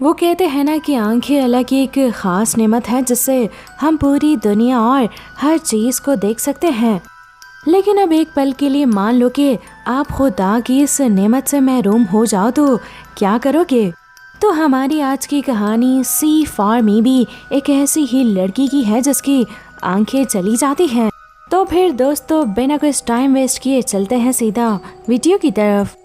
वो कहते हैं ना कि आंखें अल्लाह की एक ख़ास नेमत है जिससे हम पूरी दुनिया और हर चीज़ को देख सकते हैं। लेकिन अब एक पल के लिए मान लो कि आप खुदा की इस नेमत से महरूम हो जाओ तो क्या करोगे? तो हमारी आज की कहानी सी फॉर मी भी एक ऐसी ही लड़की की है जिसकी आंखें चली जाती हैं। तो फिर दोस्तों बिना कुछ टाइम वेस्ट किए चलते हैं सीधा वीडियो की तरफ।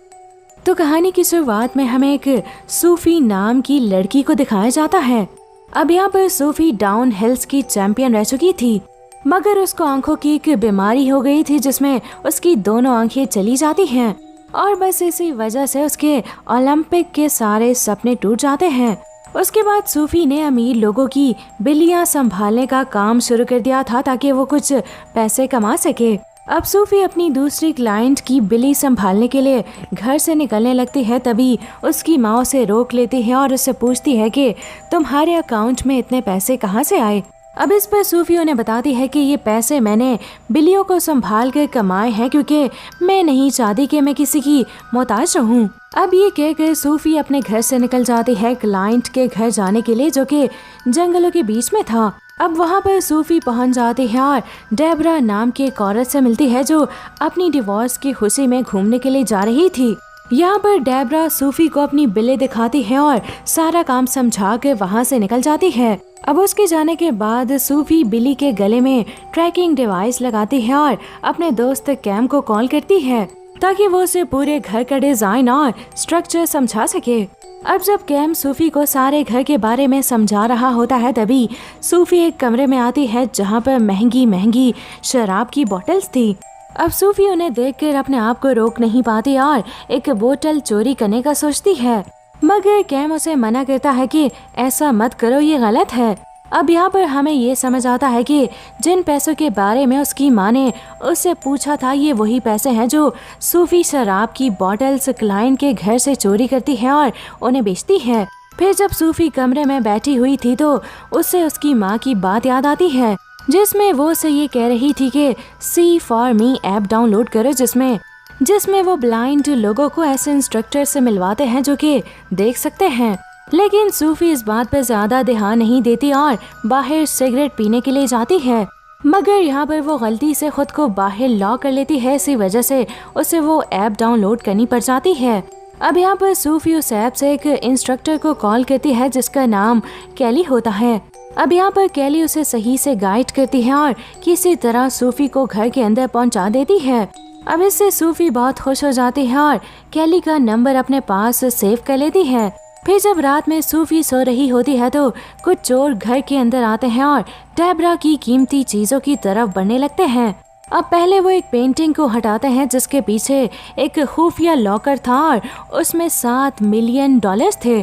तो कहानी की शुरुआत में हमें एक सूफी नाम की लड़की को दिखाया जाता है। अब यहाँ पर सूफी डाउन हिल्स की चैंपियन रह चुकी थी, मगर उसको आंखों की एक बीमारी हो गई थी जिसमें उसकी दोनों आंखें चली जाती हैं और बस इसी वजह से उसके ओलंपिक के सारे सपने टूट जाते हैं। उसके बाद सूफी ने अमीर लोगों की बिल्लियां संभालने का काम शुरू कर दिया था ताकि वो कुछ पैसे कमा सके। अब सूफी अपनी दूसरी क्लाइंट की बिल्ली संभालने के लिए घर से निकलने लगती है, तभी उसकी माँ उसे रोक लेती है और उससे पूछती है कि तुम्हारे अकाउंट में इतने पैसे कहाँ से आए। अब इस पर सूफी उन्हें बताती है कि ये पैसे मैंने बिल्लियों को संभाल कर कमाए हैं क्योंकि मैं नहीं चाहती कि मैं किसी की मोहताज रहूं। अब ये कहकर सूफी अपने घर से निकल जाती है क्लाइंट के घर जाने के लिए, जो कि जंगलों के बीच में था। अब वहाँ पर सूफी पहुँच जाती है और डेबरा नाम की एक औरत से मिलती है जो अपनी डिवोर्स की खुशी में घूमने के लिए जा रही थी। यहाँ पर डेबरा सूफी को अपनी बिल्ली दिखाती है और सारा काम समझा कर वहाँ से निकल जाती है। अब उसके जाने के बाद सूफी बिल्ली के गले में ट्रैकिंग डिवाइस लगाती है और अपने दोस्त कैम को कॉल करती है ताकि वो उसे पूरे घर का डिजाइन और स्ट्रक्चर समझा सके। अब जब कैम सूफी को सारे घर के बारे में समझा रहा होता है तभी सूफी एक कमरे में आती है जहाँ पर महंगी महंगी शराब की बोतल्स थी। अब सूफी उन्हें देखकर अपने आप को रोक नहीं पाती और एक बोतल चोरी करने का सोचती है, मगर कैम उसे मना करता है कि ऐसा मत करो, ये गलत है। अब यहाँ पर हमें ये समझ आता है कि जिन पैसों के बारे में उसकी माँ ने उससे पूछा था ये वही पैसे हैं जो सूफी शराब की बोतल्स क्लाइंट के घर से चोरी करती है और उन्हें बेचती है। फिर जब सूफी कमरे में बैठी हुई थी तो उससे उसकी माँ की बात याद आती है जिसमें वो उसे ये कह रही थी कि सी फॉर मी ऐप डाउनलोड करो जिसमें वो ब्लाइंड लोगों को ऐसे इंस्ट्रक्टर से मिलवाते हैं जो कि देख सकते हैं। लेकिन सूफी इस बात पर ज्यादा ध्यान नहीं देती और बाहर सिगरेट पीने के लिए जाती है, मगर यहाँ पर वो गलती से खुद को बाहर लॉक कर लेती है। इसी वजह से उसे वो ऐप डाउनलोड करनी पड़ जाती है। अब यहाँ पर सूफी उस ऐप से एक इंस्ट्रक्टर को कॉल करती है जिसका नाम कैली होता है। अब यहाँ पर कैली उसे सही से गाइड करती है और किसी तरह सूफी को घर के अंदर पहुँचा देती है। अब इससे सूफी बहुत खुश हो जाती है और कैली का नंबर अपने पास सेव कर लेती है। फिर जब रात में सूफी सो रही होती है तो कुछ चोर घर के अंदर आते हैं और डेबरा की कीमती चीजों की तरफ बढ़ने लगते हैं। अब पहले वो एक पेंटिंग को हटाते हैं जिसके पीछे एक खुफिया लॉकर था और उसमें $7 मिलियन थे।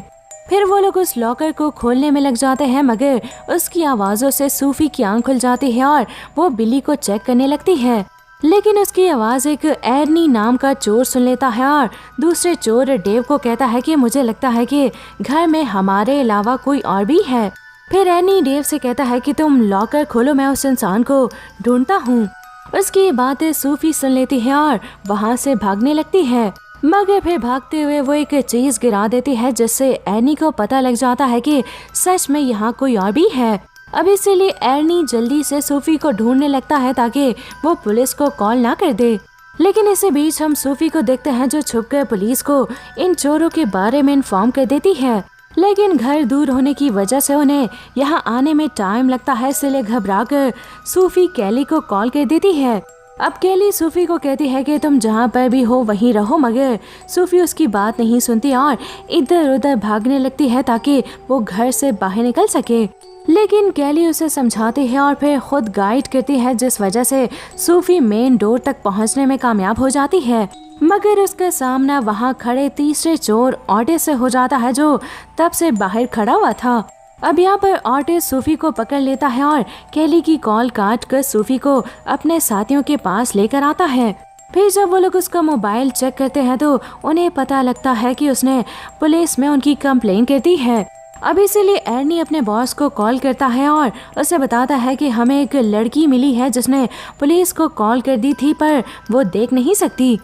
फिर वो लोग उस लॉकर को खोलने में लग जाते हैं, मगर उसकी आवाज़ों से सूफी की आंख खुल जाती है और वो बिल्ली को चेक करने लगती है। लेकिन उसकी आवाज़ एक एर्नी नाम का चोर सुन लेता है और दूसरे चोर डेव को कहता है कि मुझे लगता है कि घर में हमारे अलावा कोई और भी है। फिर एर्नी डेव से कहता है कि तुम लॉकर खोलो, मैं उस इंसान को ढूंढता हूँ। उसकी बातें सूफी सुन लेती है और वहाँ से भागने लगती है, मगर फिर भागते हुए वो एक चीज गिरा देती है जिससे एर्नी को पता लग जाता है कि सच में यहाँ कोई और भी है। अब इसीलिए एर्नी जल्दी से सूफी को ढूंढने लगता है ताकि वो पुलिस को कॉल ना कर दे। लेकिन इसी बीच हम सूफी को देखते हैं जो छुपकर पुलिस को इन चोरों के बारे में इन्फॉर्म कर देती है। लेकिन घर दूर होने की वजह से उन्हें यहाँ आने में टाइम लगता है, इसलिए घबराकर सूफी कैली को कॉल कर देती है। अब कैली सूफी को कहती है कि तुम जहाँ पर भी हो वहीं रहो, मगर सूफी उसकी बात नहीं सुनती और इधर उधर भागने लगती है ताकि वो घर से बाहर निकल सके। लेकिन कैली उसे समझाती है और फिर खुद गाइड करती है जिस वजह से सूफी मेन डोर तक पहुँचने में कामयाब हो जाती है, मगर उसका सामना वहाँ खड़े तीसरे चोर ऑटिस से हो जाता है जो तब से बाहर खड़ा हुआ था। अब यहाँ पर ऑटिस सूफी को पकड़ लेता है और कैली की कॉल काट कर सूफी को अपने साथियों के पास लेकर आता है। फिर जब वो लोग उसका मोबाइल चेक करते हैं तो उन्हें पता लगता है कि उसने पुलिस में उनकी कंप्लेन कर दी है। अब इसीलिए एर्नी अपने बॉस को कॉल करता है और उसे बताता है कि हमें एक लड़की मिली है जिसने पुलिस को कॉल कर दी थी पर वो देख नहीं सकती।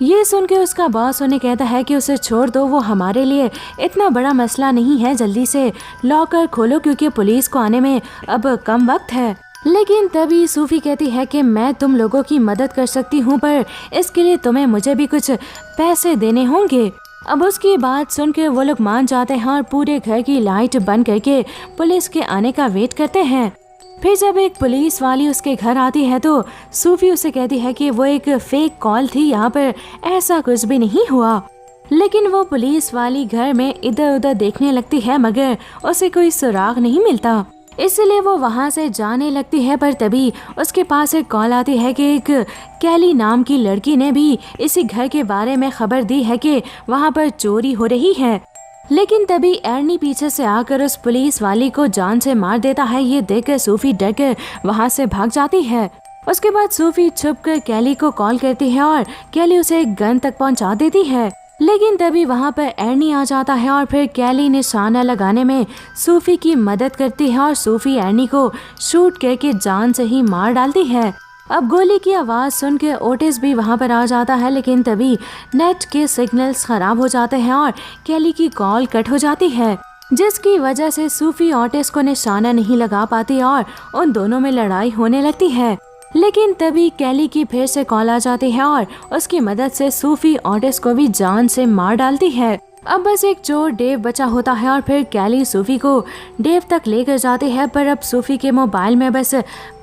ये सुन के उसका बॉस उन्हें कहता है कि उसे छोड़ दो, वो हमारे लिए इतना बड़ा मसला नहीं है, जल्दी से लॉकर खोलो क्योंकि पुलिस को आने में अब कम वक्त है। लेकिन तभी सूफी कहती है कि मैं तुम लोगों की मदद कर सकती हूँ, पर इसके लिए तुम्हें मुझे भी कुछ पैसे देने होंगे। अब उसकी बात सुन के वो लोग मान जाते हैं और पूरे घर की लाइट बंद करके पुलिस के आने का वेट करते हैं। फिर जब एक पुलिस वाली उसके घर आती है तो सूफी उसे कहती है कि वो एक फेक कॉल थी, यहाँ पर ऐसा कुछ भी नहीं हुआ। लेकिन वो पुलिस वाली घर में इधर उधर देखने लगती है मगर उसे कोई सुराग नहीं मिलता, इसलिए वो वहाँ से जाने लगती है। पर तभी उसके पास एक कॉल आती है कि एक कैली नाम की लड़की ने भी इसी घर के बारे में खबर दी है कि वहाँ पर चोरी हो रही है। लेकिन तभी एर्नी पीछे से आकर उस पुलिस वाली को जान से मार देता है। ये देखकर सूफी डर कर वहाँ से भाग जाती है। उसके बाद सूफी छुपकर कैली को कॉल करती है और कैली उसे एक गन तक पहुँचा देती है। लेकिन तभी वहाँ पर एर्नी आ जाता है और फिर कैली निशाना लगाने में सूफी की मदद करती है और सूफी एर्नी को शूट करके जान से ही मार डालती है। अब गोली की आवाज़ सुन के ओटिस भी वहाँ पर आ जाता है, लेकिन तभी नेट के सिग्नल्स खराब हो जाते हैं और कैली की कॉल कट हो जाती है, जिसकी वजह से सूफी ओटिस को निशाना नहीं लगा पाती और उन दोनों में लड़ाई होने लगती है। लेकिन तभी कैली की फिर से कॉल आ जाती है और उसकी मदद से सूफी ओटिस को भी जान से मार डालती है। अब बस एक चोर डेव बचा होता है और फिर कैली सूफी को डेव तक लेकर जाती है, पर अब सूफी के मोबाइल में बस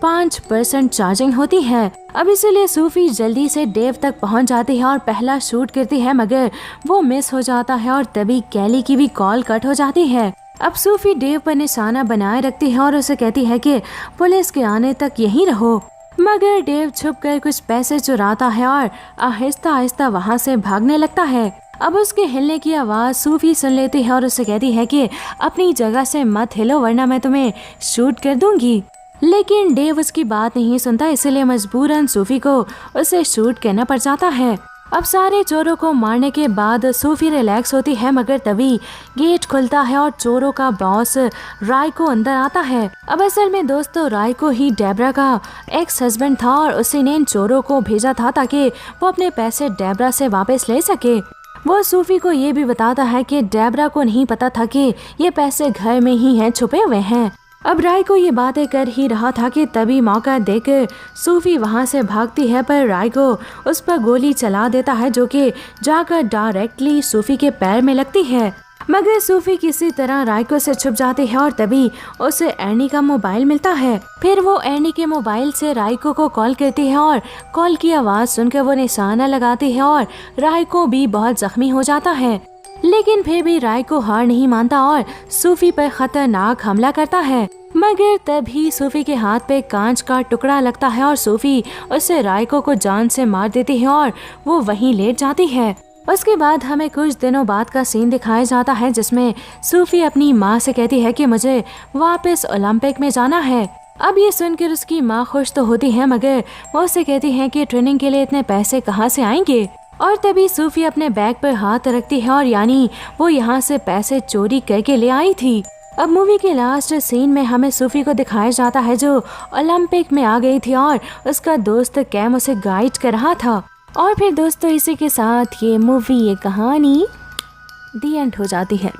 5% चार्जिंग होती है। अब इसीलिए सूफी जल्दी से डेव तक पहुंच जाती है और पहला शूट करती है मगर वो मिस हो जाता है और तभी कैली की भी कॉल कट हो जाती है। अब सूफी डेव पर निशाना बनाए रखती है और उसे कहती है कि पुलिस के आने तक यहीं रहो, मगर डेव छुपकर कुछ पैसे चुराता है और आहिस्ता आहिस्ता वहाँ से भागने लगता है। अब उसके हिलने की आवाज़ सूफी सुन लेती है और उसे कहती है कि अपनी जगह से मत हिलो वरना मैं तुम्हें शूट कर दूंगी। लेकिन डेव उसकी बात नहीं सुनता, इसलिए मजबूरन सूफी को उसे शूट करना पड़ जाता है। अब सारे चोरों को मारने के बाद सूफी रिलैक्स होती है मगर तभी गेट खुलता है और चोरों का बॉस राइको अंदर आता है। अब असल में दोस्तों राइको ही डेब्रा का एक्स हस्बैंड था और उसी ने इन चोरों को भेजा था ताकि वो अपने पैसे डेब्रा से वापस ले सके। वो सूफी को ये भी बताता है कि डेब्रा को नहीं पता था कि ये पैसे घर में ही हैं, छुपे हुए हैं। अब राइको ये बातें कर ही रहा था कि तभी मौका देकर सूफी वहाँ से भागती है, पर राइको उस पर गोली चला देता है जो कि जाकर डायरेक्टली सूफी के पैर में लगती है। मगर सूफी किसी तरह राइको से छुप जाती है और तभी उसे एर्नी का मोबाइल मिलता है। फिर वो एर्नी के मोबाइल से राइको को कॉल करती है और कॉल की आवाज़ सुनकर वो निशाना लगाती है और राइको भी बहुत जख्मी हो जाता है। लेकिन फिर भी राइको हार नहीं मानता और सूफी पर खतरनाक हमला करता है। मगर तभी सूफी के हाथ पे कांच का टुकड़ा लगता है और सूफी उसे राइको को जान से मार देती है और वो वहीं लेट जाती है। उसके बाद हमें कुछ दिनों बाद का सीन दिखाया जाता है जिसमें सूफी अपनी माँ से कहती है कि मुझे वापस ओलंपिक में जाना है। अब ये सुनकर उसकी माँ खुश तो होती है मगर वो उसे कहती है कि ट्रेनिंग के लिए इतने पैसे कहाँ से आएंगे। और तभी सूफी अपने बैग पर हाथ रखती है और यानी वो यहाँ से पैसे चोरी करके ले आई थी। अब मूवी के लास्ट सीन में हमें सूफी को दिखाया जाता है जो ओलंपिक में आ गई थी और उसका दोस्त कैम उसे गाइड कर रहा था। और फिर दोस्तों इसी के साथ ये मूवी, ये कहानी दी एंड हो जाती है।